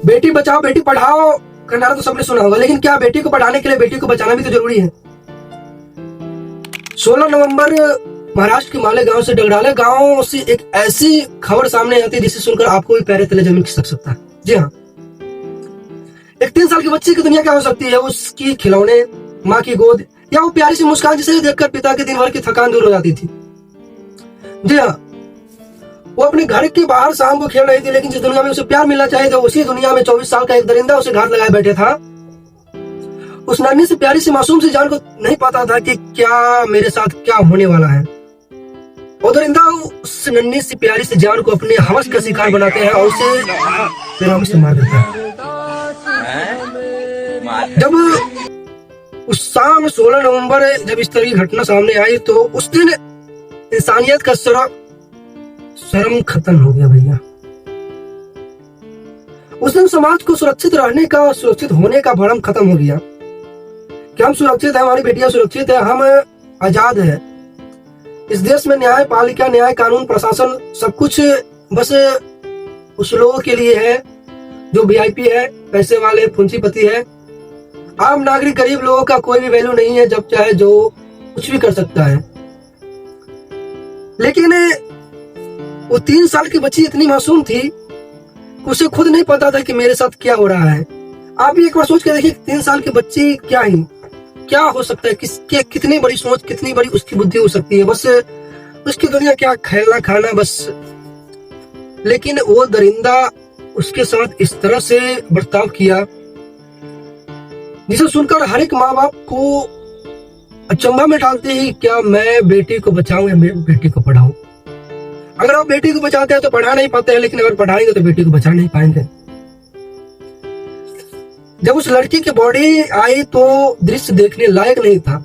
बेटी बचाओ बेटी पढ़ाओ का नारा तो सबने सुना होगा, लेकिन क्या बेटी को पढ़ाने के लिए बेटी को बचाना भी तो जरूरी है। 16 नवंबर महाराष्ट्र के मालेगांव से डगराले गांव से एक ऐसी खबर सामने आती है जिसे सुनकर आपको भी पैर तले जमीन खिसक सकता है। जी हाँ, एक 3 साल की बच्ची की दुनिया क्या हो सकती है। उसकी खिलौने, माँ की गोद या वो प्यारी सी मुस्कान जिसे देखकर पिता के दिन भर की थकान दूर हो जाती थी। जी हाँ, वो अपने घर के बाहर शाम को खेल रही थी, लेकिन जिस दुनिया में उसे प्यार मिलना चाहिए था उसी दुनिया में 24 साल का एक दरिंदा उसे घात लगाए बैठे था। उस नन्ही से प्यारी सी मासूम सी जान को नहीं पता था कि क्या मेरे साथ क्या होने वाला है। वो दरिंदा उस नन्ही सी प्यारी सी जान को अपने हवस का शिकार बनाते हैं और उसे पैरों से मार देता है। जब उस शाम 16 नवंबर जब इस तरह की घटना सामने आई तो उस दिन इंसानियत का शर्म खत्म हो गया भैया। उस दिन समाज को सुरक्षित रहने का, सुरक्षित होने का भ्रम खत्म हो गया कि हम सुरक्षित है, हमारी बेटियां सुरक्षित है, हम आजाद है। इस देश में न्याय पालिका, न्याय कानून, प्रशासन सब कुछ बस उस लोगों के लिए है जो वीआईपी है, पैसे वाले, पूंजीपति है। आम नागरिक, गरीब लोगों का कोई भी वैल्यू नहीं है, जब चाहे जो कुछ भी कर सकता है। लेकिन वो 3 साल की बच्ची इतनी मासूम थी कि उसे खुद नहीं पता था कि मेरे साथ क्या हो रहा है। आप भी एक बार सोच के देखिए, 3 साल की बच्ची क्या हो सकता है, कितनी बड़ी सोच, कितनी बड़ी उसकी बुद्धि हो सकती है। बस उसकी दुनिया क्या खेलना खाना बस। लेकिन वो दरिंदा उसके साथ इस तरह से बर्ताव किया जिसे सुनकर हर एक माँ बाप को अचंभा में डालते ही, क्या मैं बेटी को बचाऊं या मैं बेटी को पढ़ाऊं। अगर आप बेटी को बचाते हैं तो पढ़ा नहीं पाते हैं, लेकिन अगर पढ़ाएंगे तो बेटी को बचा नहीं पाएंगे। जब उस लड़की की बॉडी आई तो दृश्य देखने लायक नहीं था,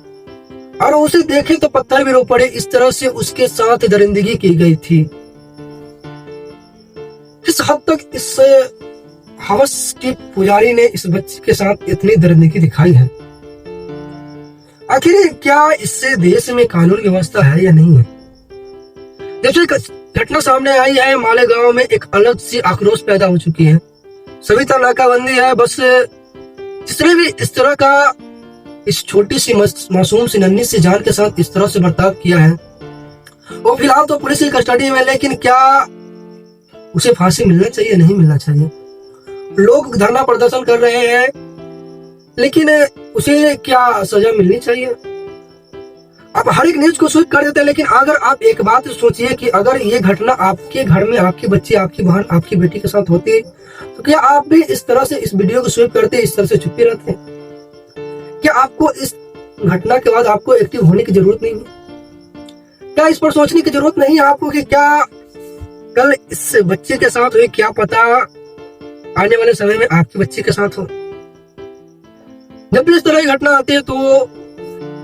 और उसे देखे तो पत्थर भी रो पड़े। इस तरह से उसके साथ दरिंदगी की गई थी। किस हद तक इस हवस की पुजारी ने इस बच्चे के साथ इतनी दरिंदगी दिखाई है। आखिर क्या इससे देश में कानून व्यवस्था है या नहीं है। जब से घटना सामने आई है, मालेगांव में एक अलग सी आक्रोश पैदा हो चुकी है। सभी तरह नाकाबंदी है। बस जिसने भी इस तरह का इस छोटी सी मासूम सी नन्ही सी जान के साथ इस तरह से बर्ताव किया है, वो फिलहाल तो पुलिस की कस्टडी में। लेकिन क्या उसे फांसी मिलना चाहिए, नहीं मिलना चाहिए। लोग धरना प्रदर्शन कर रहे हैं, लेकिन उसे क्या सजा मिलनी चाहिए। आप हर एक न्यूज को स्वीप कर देते हैं, लेकिन अगर आप एक बात सोचिए कि अगर ये घटना आपके घर में आपकी बच्ची, आपकी बहन, आपकी बेटी के साथ होती तो क्या आप भी इस तरह से इस वीडियो को स्वीप करते, इस तरह से चुप रहते? क्या आपको इस घटना के बाद आपको एक्टिव होने की जरूरत नहीं है? क्या इस पर सोचने की जरूरत नहीं है आपको कि क्या कल इस बच्चे के साथ हुए, क्या पता आने वाले समय में आपकी बच्ची के साथ हो। जब भी इस तरह की घटना आती है तो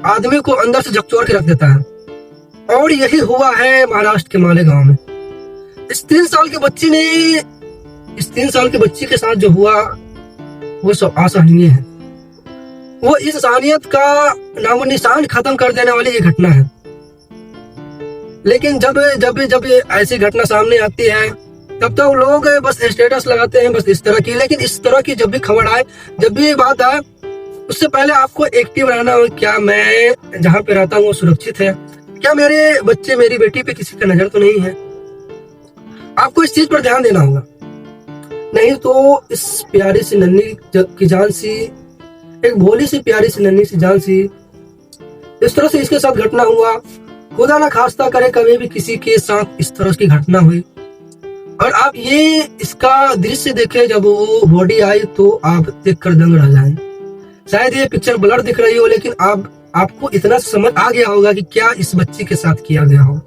आदमी को अंदर से झकझोर के रख देता है, और यही हुआ है महाराष्ट्र के मालेगांव में। इस 3 साल की बच्ची के साथ जो हुआ वो सब असहनीय है। वो इस इंसानियत का नामो निशान खत्म कर देने वाली ये घटना है। लेकिन जब ऐसी घटना सामने आती है तब तो लोग बस स्टेटस लगाते हैं, बस इस तरह की। लेकिन इस तरह की जब भी खबर आए, जब भी बात आए, उससे पहले आपको एक्टिव रहना हो। क्या मैं जहाँ पे रहता हूँ वो सुरक्षित है? क्या मेरे बच्चे, मेरी बेटी पे किसी का नजर तो नहीं है? आपको इस चीज पर ध्यान देना होगा, नहीं तो इस प्यारी सी नन्ही की जान सी, एक भोली सी प्यारी सी नन्ही सी जान सी, इस तरह से इसके साथ घटना हुआ। खुदा ना खास्ता करे कभी भी किसी के साथ इस तरह की घटना हुई। और आप ये इसका दृश्य देखें, जब वो बॉडी आई तो आप देखकर दंग रह जाएं। शायद ये पिक्चर ब्लर दिख रही हो, लेकिन आपको इतना समझ आ गया होगा कि क्या इस बच्ची के साथ किया गया हो।